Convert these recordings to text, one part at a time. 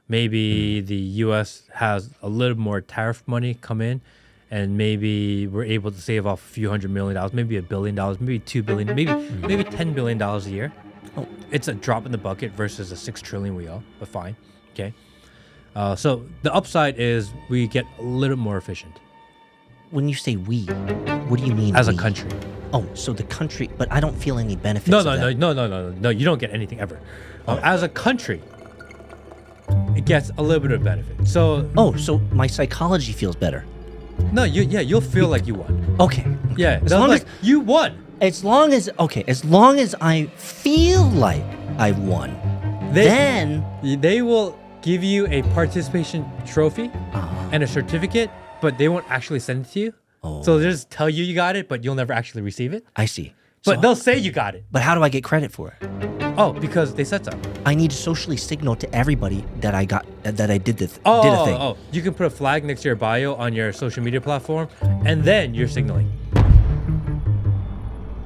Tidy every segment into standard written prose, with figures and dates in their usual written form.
maybe the U.S. has a little more tariff money come in, and maybe we're able to save off a few $100 million, maybe $1 billion, maybe $2 billion, maybe $10 billion a year. Oh, it's a drop in the bucket versus the $6 trillion we owe, but fine. Okay. So the upside is we get a little more efficient. When you say we, what do you mean? As a country. Oh, so the country, but I don't feel any benefits. No. You don't get anything ever. As a country, it gets a little bit of benefit. So. Oh, so my psychology feels better. No, you'll feel like you won. Okay. Yeah, as long as you won. As long as I feel like I won, then they will give you a participation trophy and a certificate, but they won't actually send it to you. Oh. So they'll just tell you got it, but you'll never actually receive it. I see. But they'll say you got it. But how do I get credit for it? Oh, because they said so. I need to socially signal to everybody that I did a thing. Oh, you can put a flag next to your bio on your social media platform, and then you're signaling.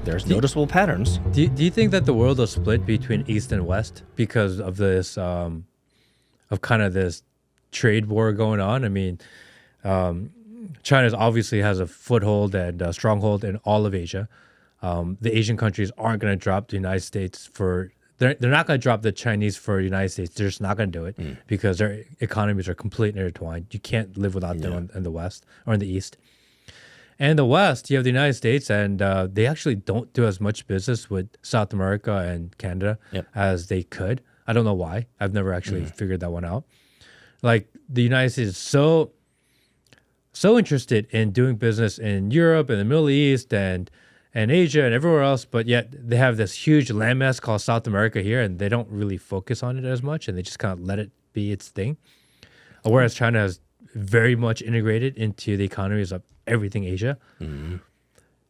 There's noticeable patterns. Do you think that the world will split between East and West because of this, of kind of this trade war going on? I mean, China obviously has a foothold and a stronghold in all of Asia. The Asian countries aren't going to drop the United States they're not going to drop the Chinese for the United States. They're just not going to do it because their economies are completely intertwined. You can't live without them in the West or in the East. And in the West, you have the United States, and they actually don't do as much business with South America and Canada as they could. I don't know why. I've never actually figured that one out. Like, the United States is so interested in doing business in Europe and the Middle East and Asia and everywhere else, but yet they have this huge landmass called South America here, and they don't really focus on it as much, and they just kind of let it be its thing. Whereas China has very much integrated into the economies of everything Asia. Mm-hmm.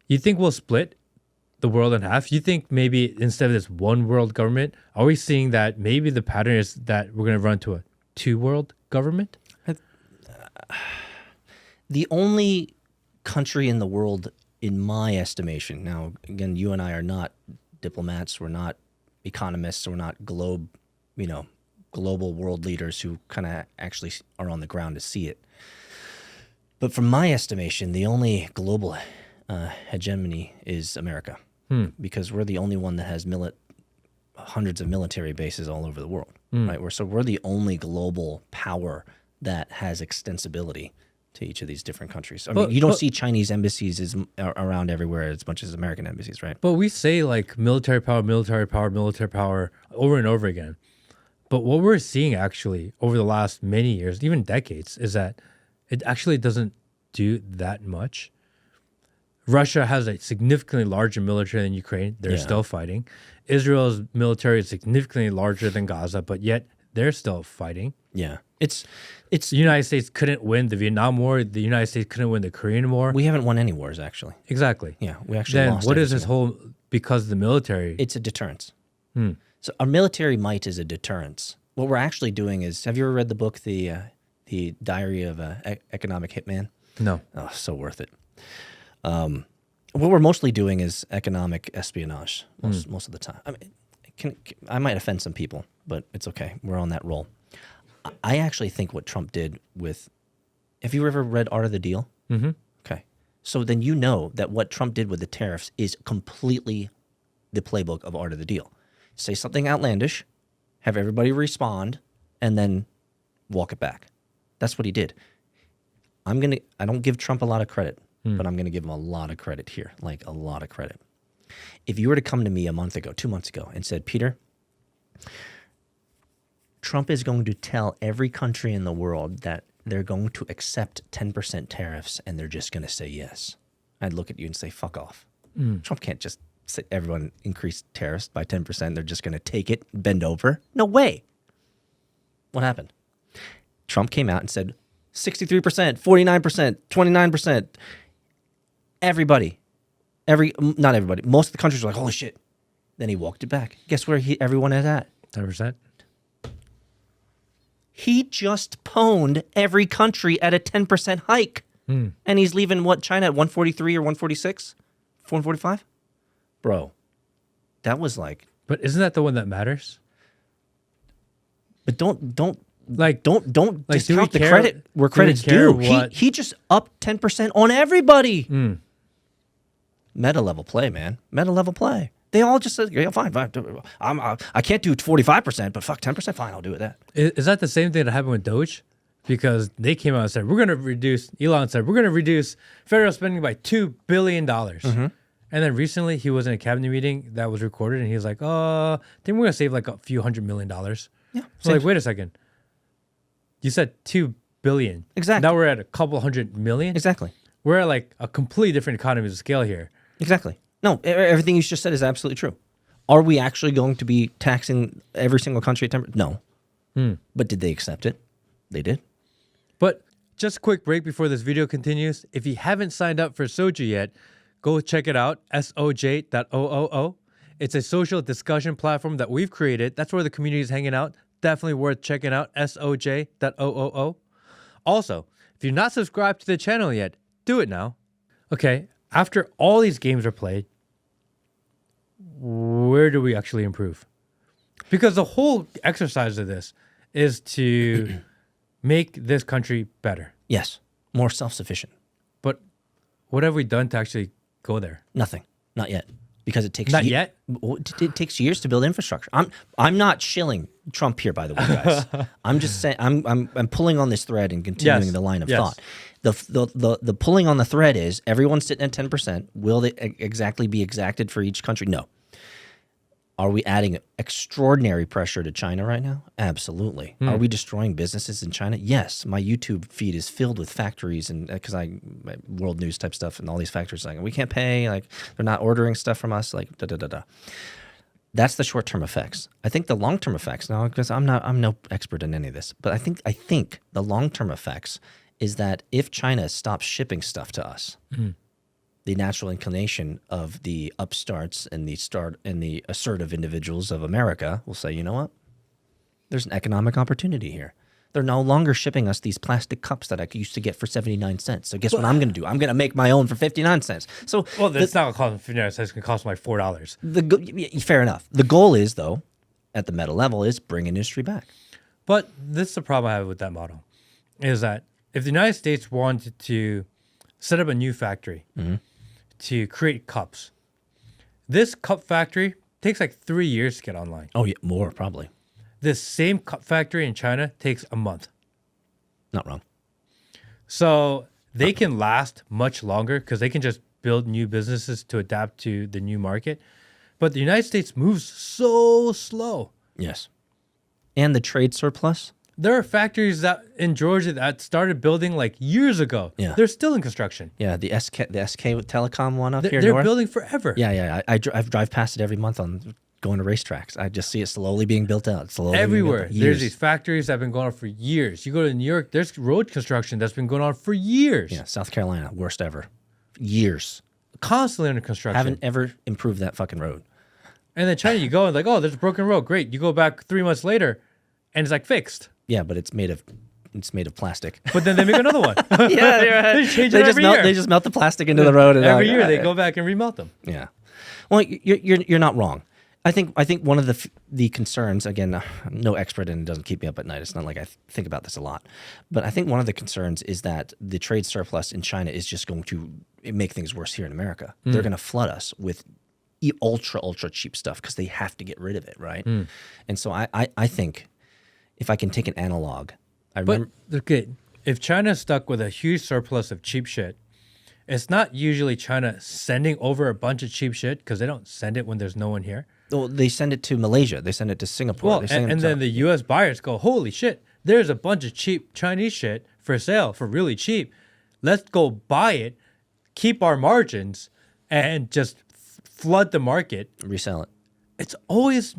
You think we'll split the world in half? You think maybe instead of this one world government, are we seeing that maybe the pattern is that we're going to run to a two world government? The only country in the world, in my estimation, now again, you and I are not diplomats, we're not economists, we're not global world leaders who kind of actually are on the ground to see it. But from my estimation, the only global hegemony is America, because we're the only one that has hundreds of military bases all over the world, right? So we're the only global power that has extensibility to each of these different countries. I mean, you don't see Chinese embassies around everywhere as much as American embassies, right? But we say like military power over and over again. But what we're seeing actually over the last many years, even decades, is that it actually doesn't do that much. Russia has a significantly larger military than Ukraine. They're still fighting. Israel's military is significantly larger than Gaza, but yet they're still fighting. Yeah. It's the United States couldn't win the Vietnam War. The United States couldn't win the Korean War. We haven't won any wars, actually. Exactly. Yeah, we actually lost. Then what is this whole, because of the military? It's a deterrence. So our military might is a deterrence. What we're actually doing is, have you ever read the book, The Diary of an Economic Hitman? No. Oh, so worth it. What we're mostly doing is economic espionage most of the time. I mean, I might offend some people, but it's okay. We're on that roll. I actually think what Trump did with... Have you ever read Art of the Deal? Mm-hmm. Okay. So then you know that what Trump did with the tariffs is completely the playbook of Art of the Deal. Say something outlandish, have everybody respond, and then walk it back. That's what he did. I don't give Trump a lot of credit, but I'm going to give him a lot of credit here, like a lot of credit. If you were to come to me 2 months ago, and said, Peter, Trump is going to tell every country in the world that they're going to accept 10% tariffs and they're just going to say yes, I'd look at you and say, fuck off. Trump can't just say everyone increase tariffs by 10%. They're just going to take it, bend over. No way. What happened? Trump came out and said 63%, 49%, 29%. Not everybody. Most of the countries were like, holy shit. Then he walked it back. Guess where everyone is at? 10%. He just pwned every country at a 10% hike. And he's leaving, China at 143 or 146? 145? Bro, that was like... But isn't that the one that matters? But don't Like, don't like, do we discount the care- credit where do we credit's care due. what- He just upped 10% on everybody. Meta level play, man. Meta level play. They all just said, yeah, fine. I can't do 45%, but fuck 10%, fine, I'll do it that. Is that the same thing that happened with Doge? Because they came out and said, Elon said, we're going to reduce federal spending by $2 billion. And then recently he was in a cabinet meeting that was recorded and he was like, I think we're going to save like a few $100 million. Yeah. So like, wait a second. You said 2 billion. Exactly. Now we're at a couple $100 million. Exactly. We're at like a completely different economy of scale here. Exactly. No, everything you just said is absolutely true. Are we actually going to be taxing every single country at 10%? No. But did they accept it? They did. But just a quick break before this video continues. If you haven't signed up for Soju yet, go check it out, soj.oo. It's a social discussion platform that we've created. That's where the community is hanging out. Definitely worth checking out, soj.oo. Also, if you're not subscribed to the channel yet, do it now. Okay, after all these games are played, where do we actually improve? Because the whole exercise of this is to make this country better. Yes. More self-sufficient. But what have we done to actually go there? Nothing. Not yet. Because it takes Not yet? It takes years to build infrastructure. I'm not shilling Trump here, by the way, guys. I'm just saying I'm pulling on this thread and continuing the line of thought. The pulling on the thread is everyone's sitting at 10%. Will they exactly be exacted for each country? No. Are we adding extraordinary pressure to China right now? Absolutely. Are we destroying businesses in China? Yes. My YouTube feed is filled with factories and because my world news type stuff and all these factories like we can't pay, like they're not ordering stuff from us, like da da da da. That's the short-term effects. I think the long-term effects now, because I'm no expert in any of this, but I think the long-term effects is that if China stops shipping stuff to us, the natural inclination of the upstarts and the assertive individuals of America will say, you know what? There's an economic opportunity here. They're no longer shipping us these plastic cups that I used to get for 79 cents. So guess what I'm going to do? I'm going to make my own for 59 cents. So It's not going to cost 59 cents. It's going to cost like $4. Fair enough. The goal is, though, at the meta level, is bring industry back. But this is the problem I have with that model, is that if the United States wanted to set up a new factory to create cups, this cup factory takes like 3 years to get online. Oh, yeah, more probably. This same cup factory in China takes a month. Not wrong. So they can last much longer because they can just build new businesses to adapt to the new market. But the United States moves so slow. Yes. And the trade surplus? There are factories that in Georgia that started building like years ago. Yeah. They're still in construction. Yeah, the SK Telecom one up here They're north. building forever. Yeah. I drive past it every month on going to racetracks. I just see it slowly being built out. Everywhere. There's these factories that have been going on for years. You go to New York, there's road construction that's been going on for years. Yeah, South Carolina, worst ever. Years. Constantly under construction. Haven't ever improved that fucking road. And then China, you go and like, oh, there's a broken road. Great. You go back 3 months later and it's like fixed. Yeah, but it's made of plastic. But then they make another one. Yeah, you're right. They change it every year. They just melt the plastic into the road. And every year they go back and remelt them. Yeah. Well, you're not wrong. I think one of the concerns, again, I'm no expert and it doesn't keep me up at night. It's not like I think about this a lot. But I think one of the concerns is that the trade surplus in China is just going to make things worse here in America. They're going to flood us with ultra cheap stuff because they have to get rid of it, right? And so I think if I can take an analog, But okay, if China's stuck with a huge surplus of cheap shit, it's not usually China sending over a bunch of cheap shit because they don't send it when there's no one here. Well, they send it to Malaysia. They send it to Singapore. Well, and then the U.S. buyers go, holy shit, there's a bunch of cheap Chinese shit for sale for really cheap. Let's go buy it, keep our margins, and just flood the market. Resell it. It's always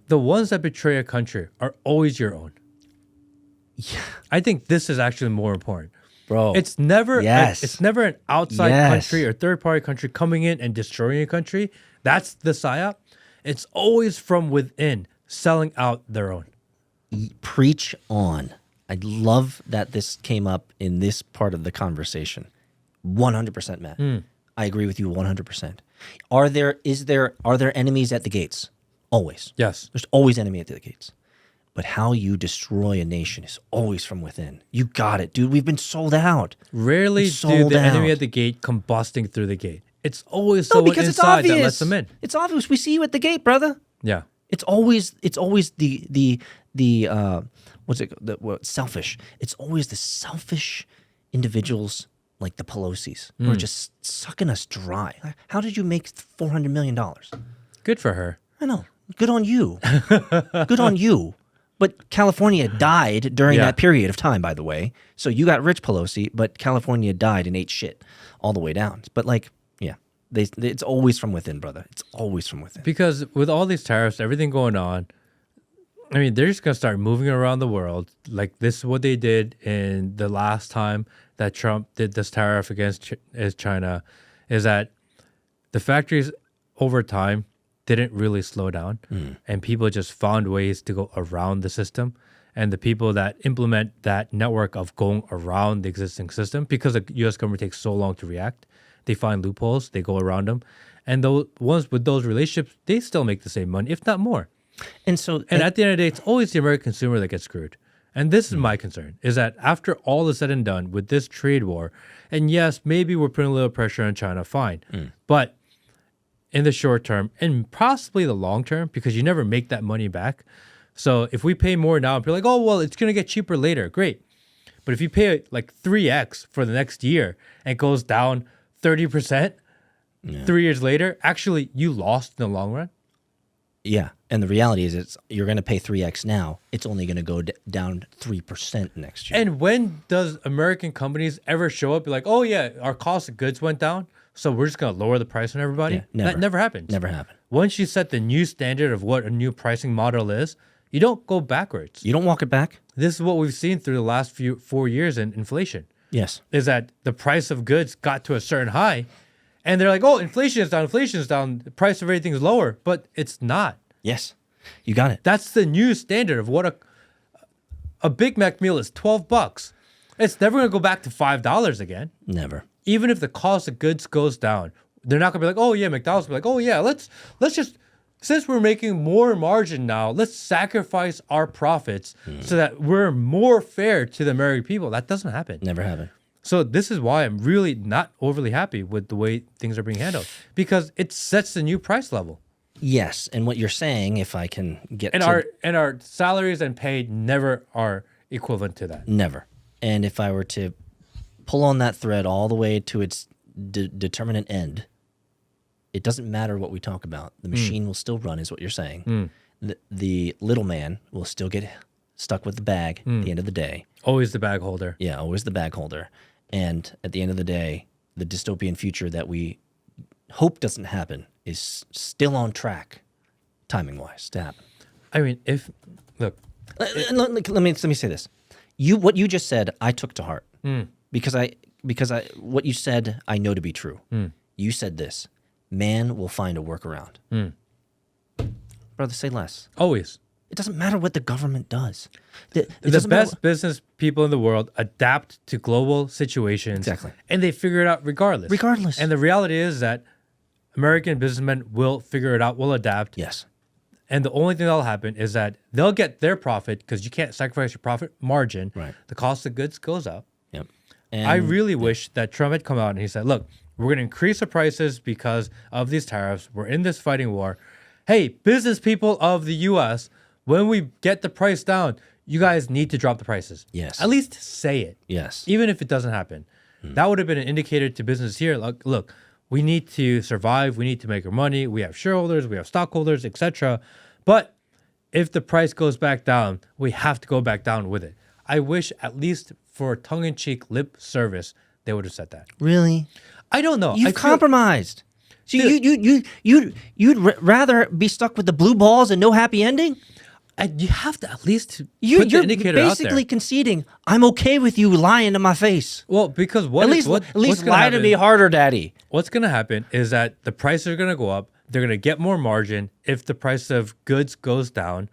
the ones that betray a country are always your own. Yeah. I think this is actually more important. Bro. It's never Yes. it's never an outside country or third-party country coming in and destroying a country. That's the psyop. It's always from within, selling out their own. Preach on. I love that this came up in this part of the conversation. 100%, Matt. I agree with you 100%. Are there enemies at the gates? Always. Yes. There's always enemy at the gates. But how you destroy a nation is always from within. You got it, dude. We've been sold out. Rarely do the enemy at the gate combusting through the gate. It's always someone inside that lets them in. It's obvious. We see you at the gate, brother. Yeah. It's always the selfish. It's always the selfish individuals like the Pelosi's who are just sucking us dry. How did you make $400 million? Good for her. I know. Good on you. Good on you. But California died during that period of time, by the way. So you got rich, Pelosi, but California died and ate shit all the way down. But it's always from within, brother. It's always from within. Because with all these tariffs, everything going on, I mean, they're just going to start moving around the world. Like this is what they did in the last time that Trump did this tariff against China, is that the factories over time didn't really slow down, and people just found ways to go around the system. And the people that implement that network of going around the existing system, because the U.S. government takes so long to react, they find loopholes, they go around them. And those ones with those relationships, they still make the same money, if not more. And at the end of the day, it's always the American consumer that gets screwed. And this is my concern, is that after all is said and done with this trade war, and yes, maybe we're putting a little pressure on China, fine. But in the short term and possibly the long term, because you never make that money back. So if we pay more now and be like, oh, well, it's going to get cheaper later, great. But if you pay like 3x for the next year and it goes down 30% 3 years later, actually you lost in the long run. Yeah. And the reality is you're going to pay 3x now. It's only going to go down 3% next year. And when does American companies ever show up, be like, oh, yeah, our cost of goods went down, so we're just going to lower the price on everybody? Yeah, never. That never happens. Never happened. Once you set the new standard of what a new pricing model is, you don't go backwards. You don't walk it back? This is what we've seen through the last 4 years in inflation. Yes. Is that the price of goods got to a certain high, and they're like, oh, inflation is down, the price of everything is lower, but it's not. Yes. You got it. That's the new standard of what a Big Mac meal is, $12. It's never going to go back to $5 again. Never. Even if the cost of goods goes down, they're not going to be like, oh, yeah, McDonald's will be like, oh, yeah, let's just, since we're making more margin now, let's sacrifice our profits so that we're more fair to the American people. That doesn't happen. Never happened. So this is why I'm really not overly happy with the way things are being handled, because it sets the new price level. Yes, and what you're saying, if I can get our salaries and pay never are equivalent to that. Never. And if I were to pull on that thread all the way to its determinate end, it doesn't matter what we talk about. The machine will still run, is what you're saying. The little man will still get stuck with the bag at the end of the day. Always the bag holder. Yeah, always the bag holder. And at the end of the day, the dystopian future that we hope doesn't happen is still on track, timing-wise, to happen. I mean, let me say this: what you just said, I took to heart because what you said, I know to be true. You said this: man will find a workaround. Brother, say less. Always. It doesn't matter what the government does. The best business people in the world adapt to global situations. Exactly. And they figure it out regardless. Regardless. And the reality is that American businessmen will figure it out, will adapt. Yes. And the only thing that'll happen is that they'll get their profit, because you can't sacrifice your profit margin. Right. The cost of goods goes up. Yep. And I really wish that Trump had come out and he said, look, we're going to increase the prices because of these tariffs. We're in this fighting war. Hey, business people of the U.S., when we get the price down, you guys need to drop the prices. Yes. At least say it. Yes. Even if it doesn't happen. That would have been an indicator to business here. Look, we need to survive. We need to make our money. We have shareholders. We have stockholders, etc. But if the price goes back down, we have to go back down with it. I wish, at least for tongue-in-cheek lip service, they would have said that. Really? I don't know. You've compromised. So you'd rather be stuck with the blue balls and no happy ending? You have to at least put the indicator out there. You're basically conceding, I'm okay with you lying to my face. Well, because at least lie to me harder, Daddy. What's going to happen is that the prices are going to go up. They're going to get more margin. If the price of goods goes down,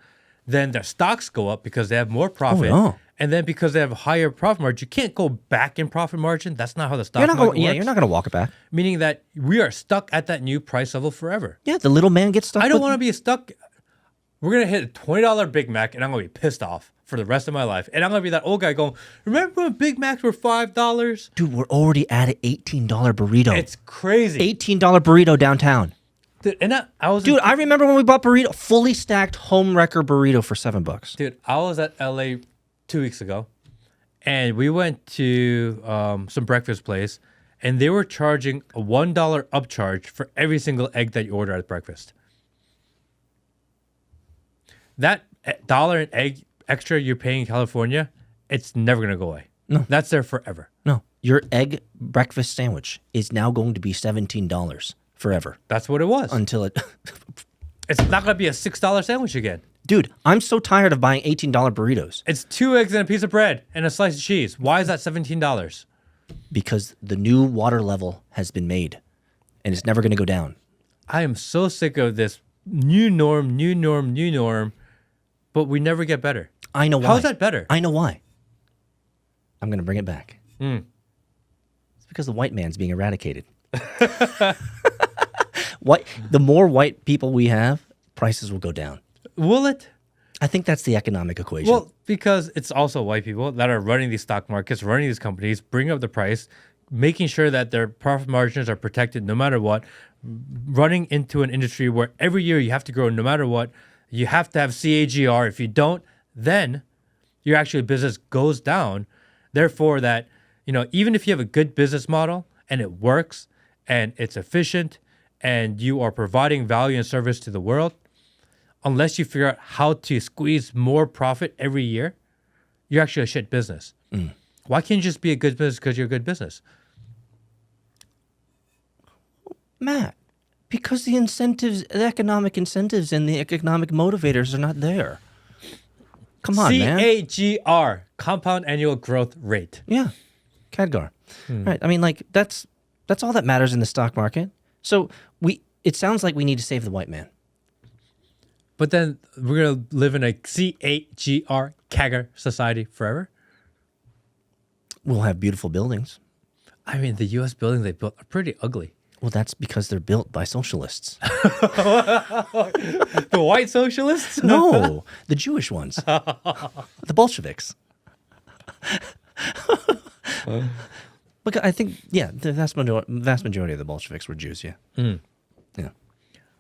then their stocks go up because they have more profit. Oh, no. And then because they have a higher profit margin, you can't go back in profit margin. That's not how the stock market works. Yeah, you're not going to walk it back. Meaning that we are stuck at that new price level forever. Yeah, the little man gets stuck. I don't want to be stuck. we're going to hit a $20 Big Mac and I'm going to be pissed off for the rest of my life. And I'm going to be that old guy going, remember when Big Macs were $5? Dude, we're already at an $18 burrito. It's crazy. $18 burrito downtown. Dude, and I remember when we bought burrito, fully stacked home wrecker burrito for $7. Dude, I was at LA 2 weeks ago and we went to some breakfast place and they were charging a $1 upcharge for every single egg that you order at breakfast. That dollar an egg extra you're paying in California, it's never going to go away. No. That's there forever. No, your egg breakfast sandwich is now going to be $17 forever. That's what it was. Until it... It's not going to be a $6 sandwich again. Dude, I'm so tired of buying $18 burritos. It's 2 eggs and a piece of bread and a slice of cheese. Why is that $17? Because the new water level has been made and it's never going to go down. I am so sick of this new norm, but we never get better. I know why. How is that better? I know why. I'm going to bring it back. It's because the white man's being eradicated. The more white people we have, prices will go down. Will it? I think that's the economic equation. Well, because it's also white people that are running these stock markets, running these companies, bringing up the price, making sure that their profit margins are protected no matter what, running into an industry where every year you have to grow no matter what. You have to have CAGR. If you don't, then your actual business goes down. Therefore, that, even if you have a good business model and it works and it's efficient and you are providing value and service to the world, unless you figure out how to squeeze more profit every year, you're actually a shit business. Why can't you just be a good business because you're a good business? Matt, because the incentives, the economic incentives and the economic motivators are not there. Come on, man. CAGR, compound annual growth rate. Yeah, CAGR. Right. I mean, that's all that matters in the stock market. So it sounds like we need to save the white man. But then we're going to live in a CAGR society forever? We'll have beautiful buildings. I mean, the U.S. buildings they built are pretty ugly. Well, that's because they're built by socialists. The white socialists? No, the Jewish ones. The Bolsheviks. Look, I think, the vast majority of the Bolsheviks were Jews, yeah. Yeah.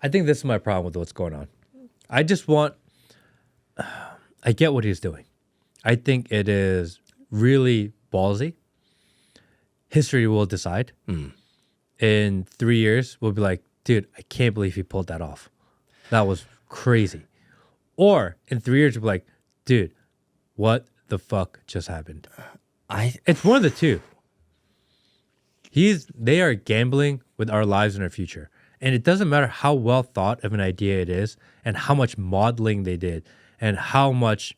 I think this is my problem with what's going on. I get what he's doing. I think it is really ballsy. History will decide. In 3 years, we'll be like, dude, I can't believe he pulled that off. That was crazy. Or in 3 years, we'll be like, dude, what the fuck just happened? It's one of the two. They are gambling with our lives and our future. And it doesn't matter how well thought of an idea it is and how much modeling they did and how much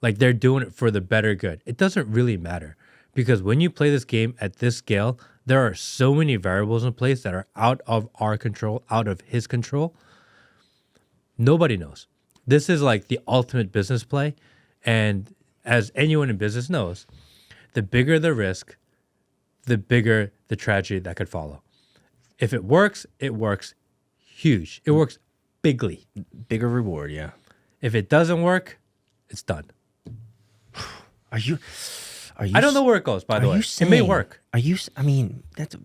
they're doing it for the better good. It doesn't really matter because when you play this game at this scale, there are so many variables in place that are out of our control, out of his control. Nobody knows. This is like the ultimate business play. And as anyone in business knows, the bigger the risk, the bigger the tragedy that could follow. If it works huge. It works bigly. Bigger reward, yeah. If it doesn't work, it's done. Are you I don't know where it goes, by the way. It may work. That's a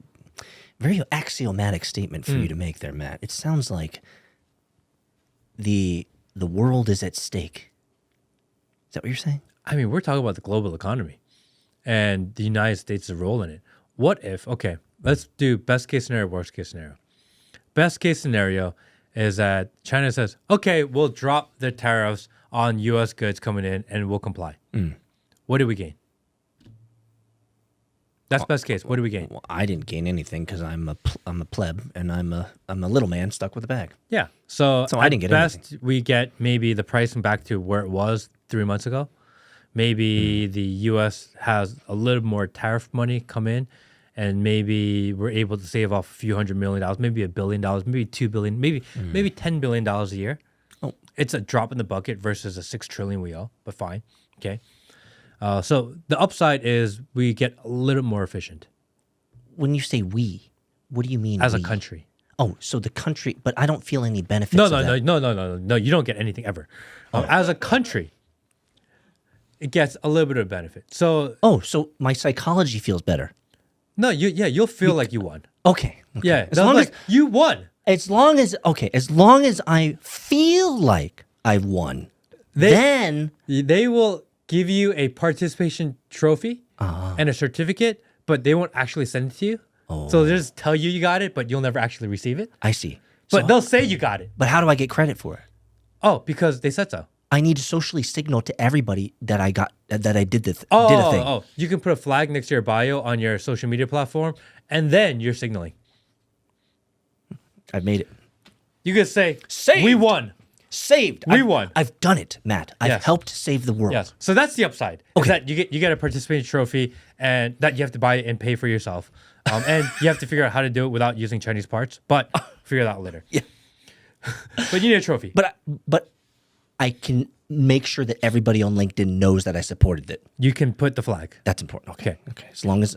very axiomatic statement for you to make there, Matt. It sounds like the world is at stake. Is that what you're saying? I mean, we're talking about the global economy and the United States' role in it. What if, okay, let's do best case scenario, worst case scenario. Best case scenario is that China says, okay, we'll drop the tariffs on U.S. goods coming in and we'll comply. What do we gain? That's best case. What do we gain? Well, I didn't gain anything because I'm a pleb and I'm a little man stuck with a bag. Yeah. So I didn't get best anything. We get maybe the pricing back to where it was 3 months ago. Maybe the U.S. has a little more tariff money come in, and maybe we're able to save off a few $100 million, maybe $1 billion, maybe $2 billion, maybe $10 billion a year. Oh. It's a drop in the bucket versus a $6 trillion we owe, but fine. Okay. So the upside is we get a little more efficient. When you say we, what do you mean? As a country. Oh, so the country, but I don't feel any benefits. No, of no, that. no. You don't get anything ever. As a country, it gets a little bit of benefit. So Oh, so my psychology feels better. no, you'll feel like you won. Okay. Yeah, As long like you won. as long as I feel like I've won, then They will give you a participation trophy and a certificate, but they won't actually send it to you. So they'll just tell you got it, but you'll never actually receive it. I see. But they'll say you got it. But how do I get credit for it? Oh, because they said so. I need to socially signal to everybody that I did a thing. Oh, you can put a flag next to your bio on your social media platform, and then you're signaling. I've made it. You could say, Saved. we won. Saved. We won. I've done it, Matt. I've Yes. helped save the world. Yes. So that's the upside. Is that you get a participation trophy, and that you have to buy it and pay for yourself. And you have to figure out how to do it without using Chinese parts, but figure that out later. Yeah. But you need a trophy. But I can make sure that everybody on LinkedIn knows that I supported it. You can put the flag. That's important. Okay. As long as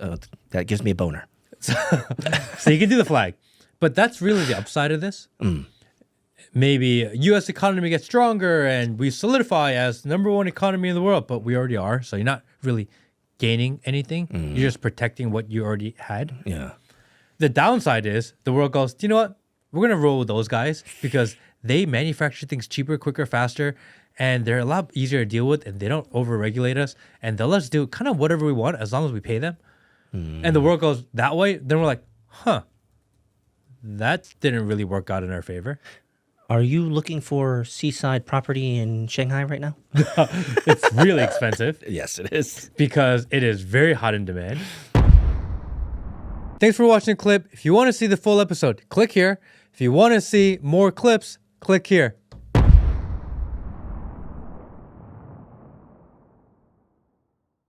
that gives me a boner. So you can do the flag. But that's really the upside of this. Maybe U.S. economy gets stronger and we solidify as the number one economy in the world, but we already are. So you're not really gaining anything. You're just protecting what you already had. Yeah. The downside is the world goes, do you know what? We're going to roll with those guys because they manufacture things cheaper, quicker, faster, and they're a lot easier to deal with, and they don't over-regulate us, and they'll let us do kind of whatever we want as long as we pay them. And the world goes that way, then we're like, that didn't really work out in our favor. Are you looking for seaside property in Shanghai right now? It's really expensive Yes, it is. because it is very hot in demand. Thanks for watching the clip. If you want to see the full episode, click here. If you want to see more clips, click here.